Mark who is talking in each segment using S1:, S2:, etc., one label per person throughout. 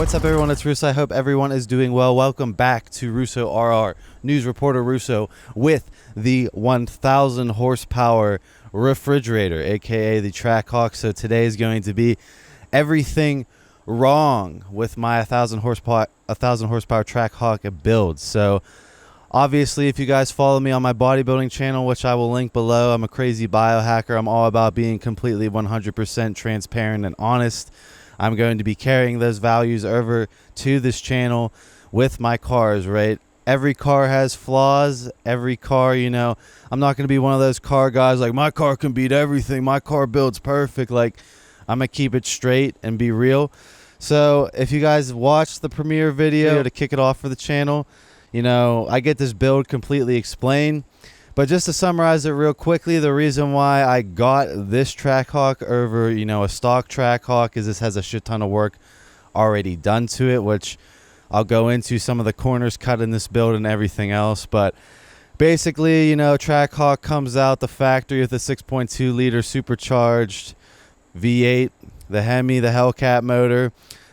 S1: What's up, everyone? It's Russo. I hope everyone is doing well. Welcome back to Russo RR, news reporter Russo, with the 1,000 horsepower refrigerator, aka the TRACKHAWK. So today is going to be everything wrong with my 1,000 horsepower TRACKHAWK build. So obviously, if you guys follow me on my bodybuilding channel, which I will link below, I'm a crazy biohacker. I'm all about being completely 100% transparent and honest. I'm going to be carrying those values over to this channel with my cars, right? Every car has flaws. Every car, you know, I'm not going to be one of those car guys like, my car can beat everything. My car builds perfect. Like, I'm going to keep it straight and be real. So if you guys watched the premiere video to kick it off for the channel, you know, I get this build completely explained. But just to summarize it real quickly, the reason why I got this TRACKHAWK over, you know, a stock TRACKHAWK is this has a shit ton of work already done to it, which I'll go into some of the corners cut in this build and everything else. But basically, you know, TRACKHAWK comes out the factory with a 6.2 liter supercharged V8, the Hemi, the Hellcat motor.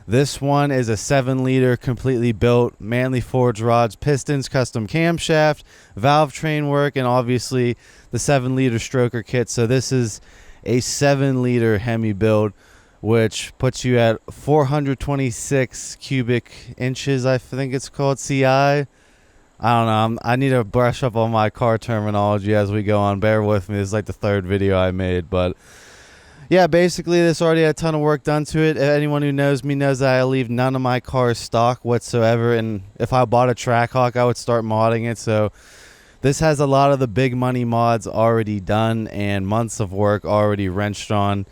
S1: This one is a 7-liter, completely built, Manly forged rods, pistons, custom camshaft, valve train work, and obviously the 7-liter stroker kit. So this is a 7-liter Hemi build, which puts you at 426 cubic inches, I think it's called, CI. I don't know. I need to brush up on my car terminology as we go on. Bear with me. This is like the third video I made, but yeah, basically this already had a ton of work done to it. Anyone who knows me knows that I leave none of my cars stock whatsoever, and if I bought a TRACKHAWK, I would start modding it. So this has a lot of the big money mods already done and months of work already wrenched on.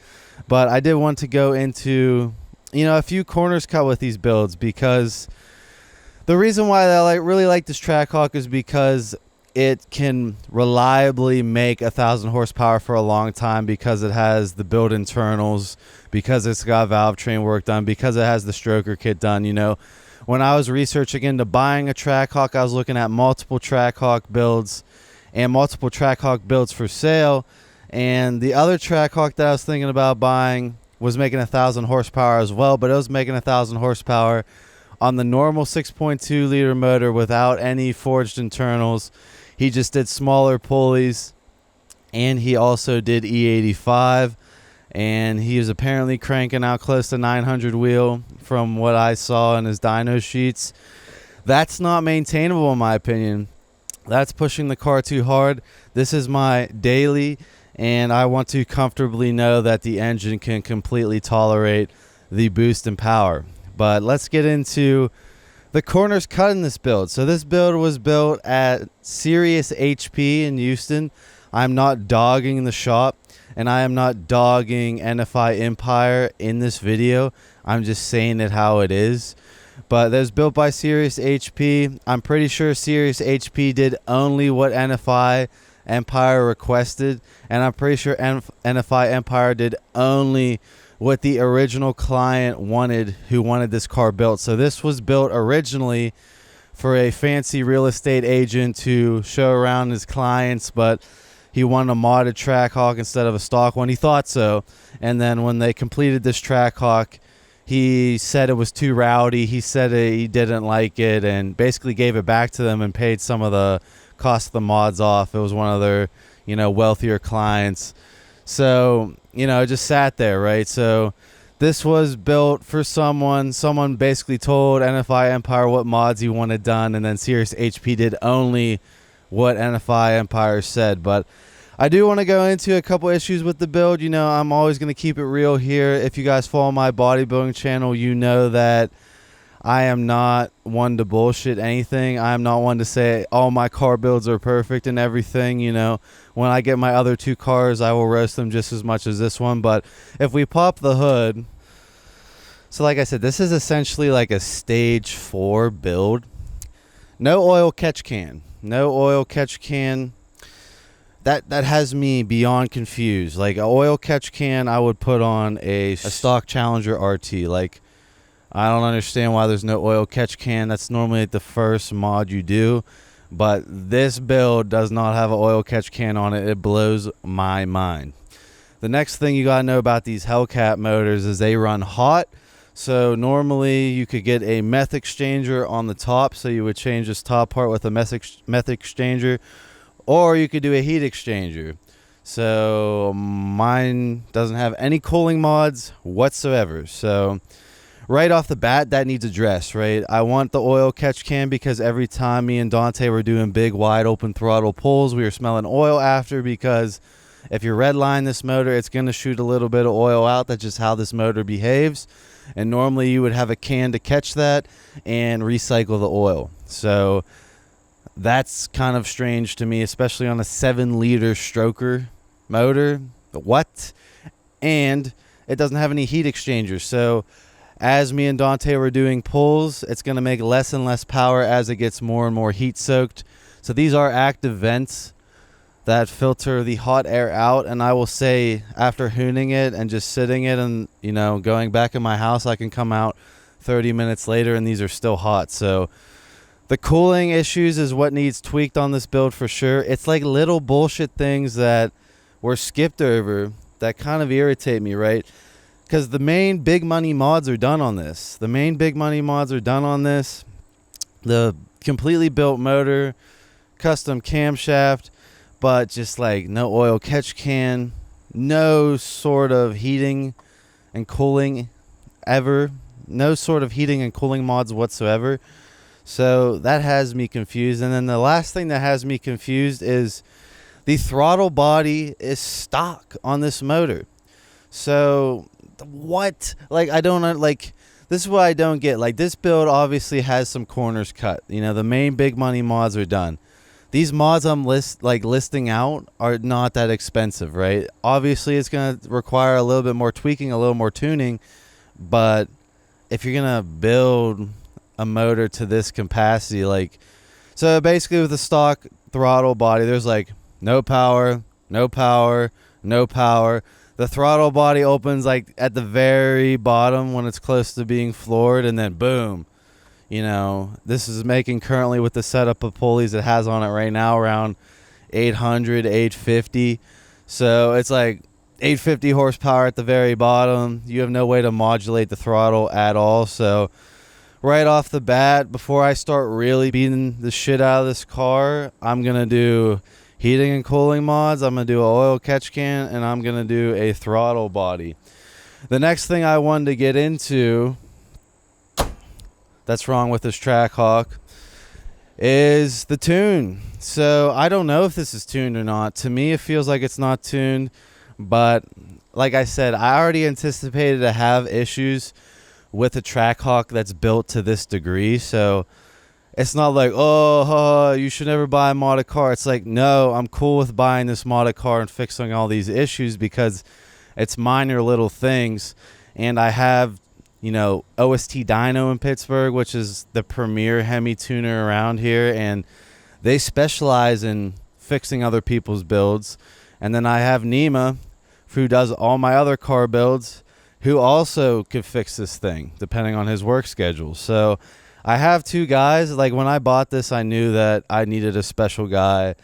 S1: But I did want to go into, you know, a few corners cut with these builds, because the reason why I really like this TRACKHAWK is because it can reliably make 1,000 horsepower for a long time, because it has the build internals, because it's got valve train work done, because it has the stroker kit done. You know, when I was researching into buying a TRACKHAWK, I was looking at multiple TRACKHAWK builds and multiple TRACKHAWK builds for sale. And the other TRACKHAWK that I was thinking about buying was making 1,000 horsepower as well, but it was making 1,000 horsepower on the normal 6.2 liter motor without any forged internals. He just did smaller pulleys, and he also did E85, and he was apparently cranking out close to 900 wheel from what I saw in his dyno sheets. That's not maintainable in my opinion. That's pushing the car too hard. This is my daily, and I want to comfortably know that the engine can completely tolerate the boost in power. But let's get into the corners cut in this build. So this build was built at Sirius HP in Houston. I'm not dogging the shop, and I am not dogging NFI Empire in this video. I'm just saying it how it is. But it was built by Sirius HP. I'm pretty sure Sirius HP did only what NFI Empire requested, and I'm pretty sure NFI Empire did only what the original client wanted, who wanted this car built. So this was built originally for a fancy real estate agent to show around his clients, but he wanted a modded TRACKHAWK instead of a stock one. He thought so. And then when they completed this TRACKHAWK, he said it was too rowdy. He said he didn't like it, and basically gave it back to them and paid some of the cost of the mods off. It was one of their, you know, wealthier clients. So, you know, it just sat there, right? So this was built for someone basically told NFI Empire what mods he wanted done, and then Sirius HP did only what NFI Empire said. But I do want to go into a couple issues with the build. You know, I'm always going to keep it real here. If you guys follow my bodybuilding channel, you know that I am not one to bullshit anything. I am not one to say all my car builds are perfect and everything. You know, when I get my other two cars, I will roast them just as much as this one. But if we pop the hood, so like I said, this is essentially like a stage 4 build. No oil catch can. No oil catch can. That has me beyond confused. Like, an oil catch can I would put on a stock Challenger RT. Like, I don't understand why there's no oil catch can. That's normally the first mod you do. But this build does not have an oil catch can on it. It blows my mind. The next thing you got to know about these Hellcat motors is they run hot. So normally you could get a meth exchanger on the top, so you would change this top part with a meth exchanger, or you could do a heat exchanger. So mine doesn't have any cooling mods whatsoever. So right off the bat, that needs addressed, right? I want the oil catch can because every time me and Dante were doing big, wide open throttle pulls, we were smelling oil after, because if you redline this motor, it's going to shoot a little bit of oil out. That's just how this motor behaves. And normally you would have a can to catch that and recycle the oil. So that's kind of strange to me, especially on a 7-liter stroker motor. What? And it doesn't have any heat exchangers. So as me and Dante were doing pulls, it's going to make less and less power as it gets more and more heat soaked. So these are active vents that filter the hot air out. And I will say, after hooning it and just sitting it and, you know, going back in my house, I can come out 30 minutes later and these are still hot. So the cooling issues is what needs tweaked on this build for sure. It's like little bullshit things that were skipped over that kind of irritate me, right? Because the main big money mods are done on this. The completely built motor, custom camshaft, but just like no oil catch can, no sort of heating and cooling ever, no sort of heating and cooling mods whatsoever. So that has me confused. And then the last thing that has me confused is the throttle body is stock on this motor. So what? Like, I don't, like, this is what I don't get. Like, this build obviously has some corners cut. You know, the main big money mods are done. These mods I'm listing out are not that expensive, right? Obviously, it's going to require a little bit more tweaking, a little more tuning. But if you're going to build a motor to this capacity, like, so basically with the stock throttle body, there's like no power, no power, no power. The throttle body opens like at the very bottom when it's close to being floored, and then boom. You know, this is making currently with the setup of pulleys it has on it right now around 800, 850. So it's like 850 horsepower at the very bottom. You have no way to modulate the throttle at all. So right off the bat, before I start really beating the shit out of this car, I'm going to do heating and cooling mods. I'm going to do an oil catch can, and I'm going to do a throttle body. The next thing I wanted to get into that's wrong with this TRACKHAWK is the tune. So I don't know if this is tuned or not. To me, it feels like it's not tuned, but like I said, I already anticipated to have issues with a TRACKHAWK that's built to this degree. So it's not like, oh, you should never buy a modded car. It's like, no, I'm cool with buying this modded car and fixing all these issues because it's minor little things. And I have, you know, OST Dyno in Pittsburgh, which is the premier Hemi tuner around here, and they specialize in fixing other people's builds. And then I have Nima, who does all my other car builds, who also could fix this thing depending on his work schedule. So I have two guys. Like, when I bought this, I knew that I needed a special guy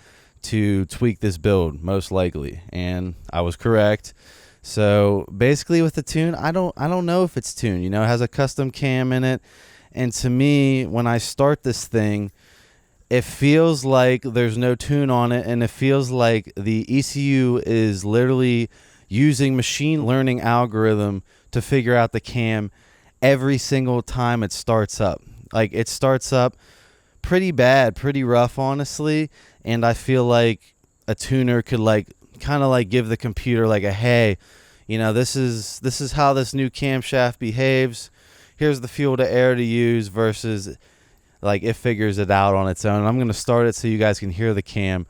S1: to tweak this build, most likely, and I was correct. So basically with the tune, I don't know if it's tuned. You know, it has a custom cam in it, and to me, when I start this thing, it feels like there's no tune on it, and it feels like the ECU is literally using machine learning algorithm to figure out the cam every single time it starts up. Like, it starts up pretty bad, pretty rough, honestly, and I feel like a tuner could like kind of like give the computer like a, hey, you know, this is how this new camshaft behaves. Here's the fuel to air to use, versus like it figures it out on its own. And I'm going to start it so you guys can hear the cam.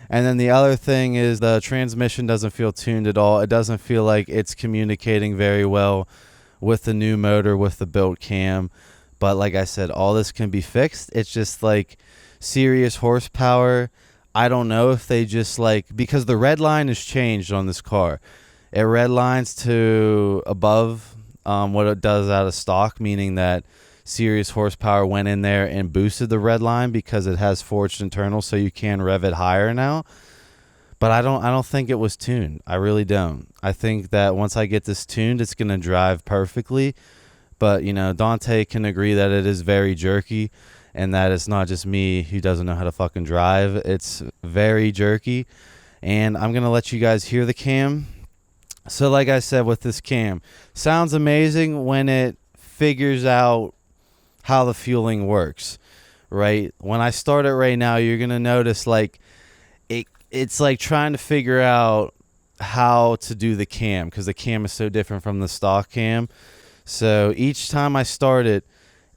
S1: And then the other thing is the transmission doesn't feel tuned at all. It doesn't feel like it's communicating very well with the new motor, with the built cam. But like I said, all this can be fixed. It's just like serious horsepower. I don't know if they just like, because the red line has changed on this car. It redlines to above what it does out of stock, meaning that serious horsepower went in there and boosted the red line because it has forged internals, so you can rev it higher now. But I don't think it was tuned. I really don't. I think that once I get this tuned, it's going to drive perfectly. But, you know, Dante can agree that it is very jerky and that it's not just me who doesn't know how to fucking drive. It's very jerky. And I'm going to let you guys hear the cam. So like I said with this cam, sounds amazing when it figures out how the fueling works, right? When I start it right now, you're going to notice like it's like trying to figure out how to do the cam because the cam is so different from the stock cam. So each time I start it,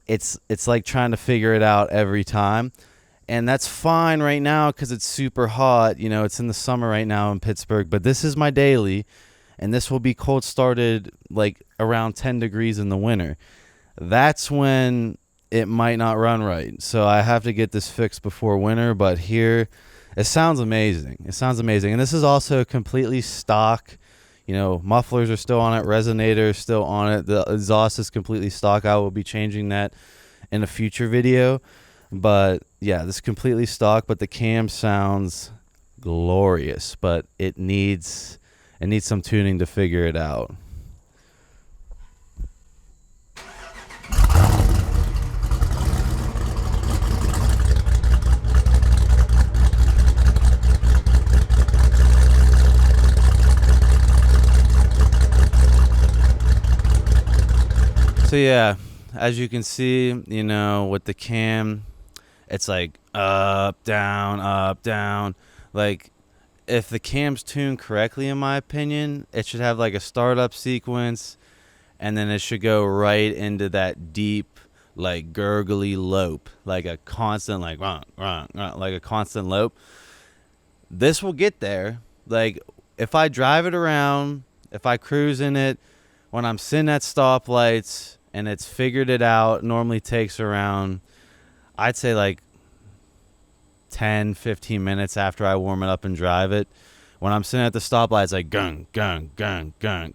S1: it's like trying to figure it out every time. And that's fine right now because it's super hot. You know, it's in the summer right now in Pittsburgh. But this is my daily, and this will be cold started like around 10 degrees in the winter. That's when it might not run right. So I have to get this fixed before winter. But here, it sounds amazing. It sounds amazing. And this is also completely stock. You know, mufflers are still on it. Resonator is still on it. The exhaust is completely stock. I will be changing that in a future video. But yeah, this is completely stock. But the cam sounds glorious. But it needs some tuning to figure it out. So yeah, as you can see, you know, with the cam, it's like up, down. Like, if the cam's tuned correctly, in my opinion, it should have like a startup sequence, and then it should go right into that deep, like gurgly lope, like a constant, like like a constant lope. This will get there. Like, if I drive it around, if I cruise in it, when I'm sitting at stoplights and it's figured it out, normally takes around, I'd say like 10-15 minutes after I warm it up and drive it. When I'm sitting at the stoplight, it's like gung,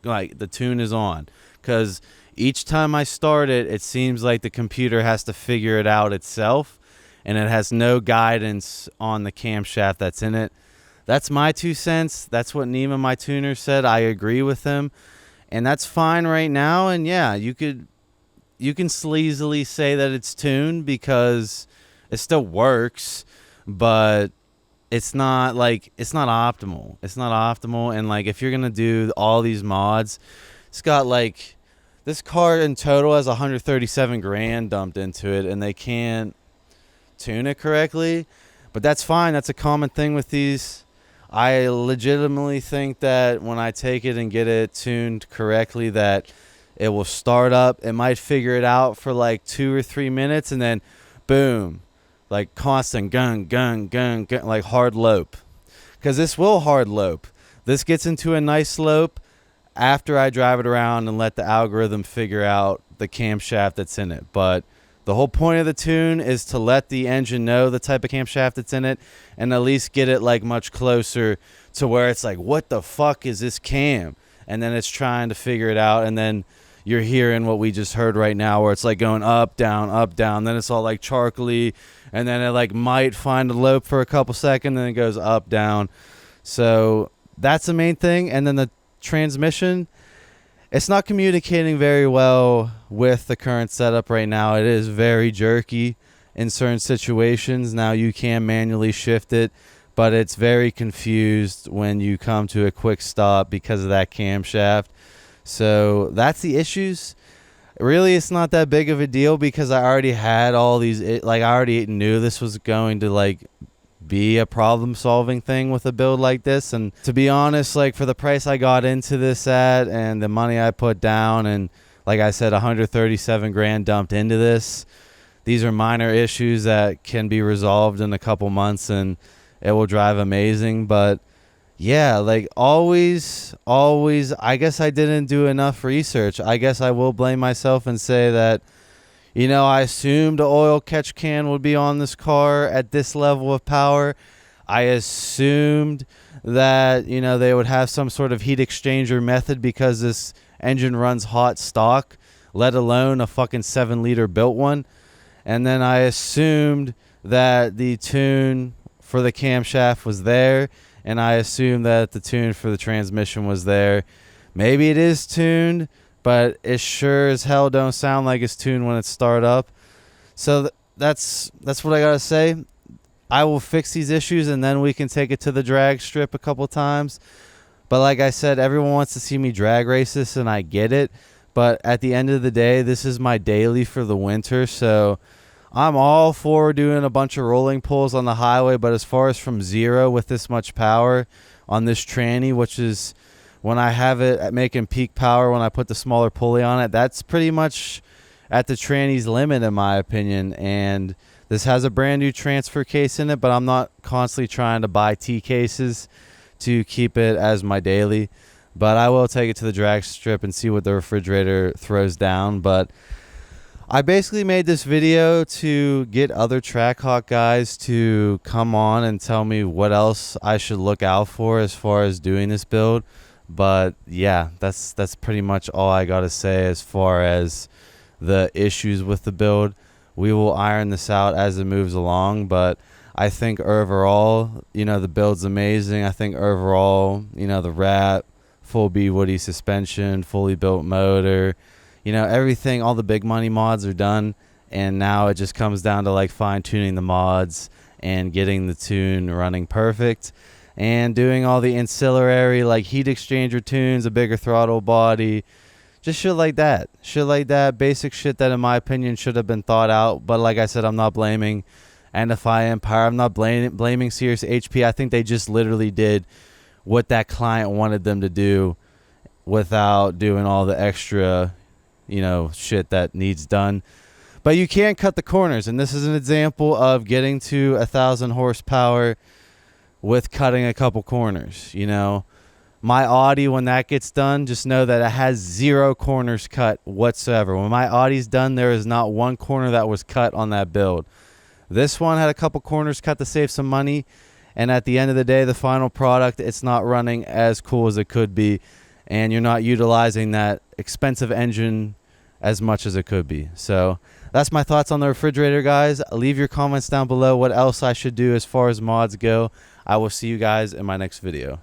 S1: like the tune is on. Because each time I start it, it seems like the computer has to figure it out itself, and it has no guidance on the camshaft that's in it. That's my 2 cents. That's what Nima, my tuner, said. I agree with him, and that's fine right now. And yeah, you can sleazily say that it's tuned because it still works, but it's not optimal. It's not optimal. And like, if you're gonna do all these mods, it's got like, this car in total has 137 grand dumped into it, and they can't tune it correctly. But that's fine. That's a common thing with these. I legitimately think that when I take it and get it tuned correctly, that it will start up. It might figure it out for like 2 or 3 minutes, and then boom, like constant gung, like hard lope. Because this will hard lope. This gets into a nice lope after I drive it around and let the algorithm figure out the camshaft that's in it. But the whole point of the tune is to let the engine know the type of camshaft that's in it, and at least get it like much closer to where it's like, what the fuck is this cam? And then it's trying to figure it out, and then you're hearing what we just heard right now, where it's like going up, down. Then it's all like charcoaly, and then it like might find a lope for a couple seconds, and then it goes up, down. So that's the main thing. And then the transmission, it's not communicating very well with the current setup right now. It is very jerky in certain situations. Now you can manually shift it, but it's very confused when you come to a quick stop because of that camshaft. So that's the issues. Really, it's not that big of a deal because I already had all these, like I already knew this was going to like be a problem solving thing with a build like this. And to be honest, like for the price I got into this at and the money I put down, and like I said, 137 grand dumped into this, these are minor issues that can be resolved in a couple months and it will drive amazing. But yeah, like always, I guess I didn't do enough research. I guess I will blame myself and say that, you know, I assumed the oil catch can would be on this car at this level of power. I assumed that, you know, they would have some sort of heat exchanger method because this engine runs hot stock, let alone a fucking 7-liter built one. And then I assumed that the tune for the camshaft was there, and I assumed that the tune for the transmission was there. Maybe it is tuned, but it sure as hell don't sound like it's tuned when it start up. So that's what I gotta say. I will fix these issues and then we can take it to the drag strip a couple times. But like I said, everyone wants to see me drag race this, and I get it. But at the end of the day, this is my daily for the winter, so I'm all for doing a bunch of rolling pulls on the highway. But as far as from zero with this much power on this tranny, which is when I have it at making peak power when I put the smaller pulley on it, that's pretty much at the tranny's limit in my opinion. And this has a brand new transfer case in it, but I'm not constantly trying to buy T cases to keep it as my daily. But I will take it to the drag strip and see what the refrigerator throws down. But I basically made this video to get other TRACKHAWK guys to come on and tell me what else I should look out for as far as doing this build. But yeah, that's pretty much all I got to say as far as the issues with the build. We will iron this out as it moves along, but I think overall, the build's amazing. I think overall, the wrap, full B Woody suspension, fully built motor, everything, all the big money mods are done. And now it just comes down to like fine tuning the mods and getting the tune running perfect and doing all the ancillary like heat exchanger tunes, a bigger throttle body, just shit like that. Basic shit that in my opinion should have been thought out. But like I said, I'm not blaming NFI Empire. I'm not blaming Sirius HP. I think they just literally did what that client wanted them to do without doing all the extra, shit that needs done. But you can't cut the corners, and this is an example of getting to 1,000 horsepower with cutting a couple corners. My Audi, when that gets done, just know that it has 0 corners cut whatsoever. When my Audi's done, there is not one corner that was cut on that build. This one had a couple corners cut to save some money, and at the end of the day, the final product, it's not running as cool as it could be, and you're not utilizing that expensive engine as much as it could be. So that's my thoughts on the refrigerator, guys. Leave your comments down below what else I should do as far as mods go. I will see you guys in my next video.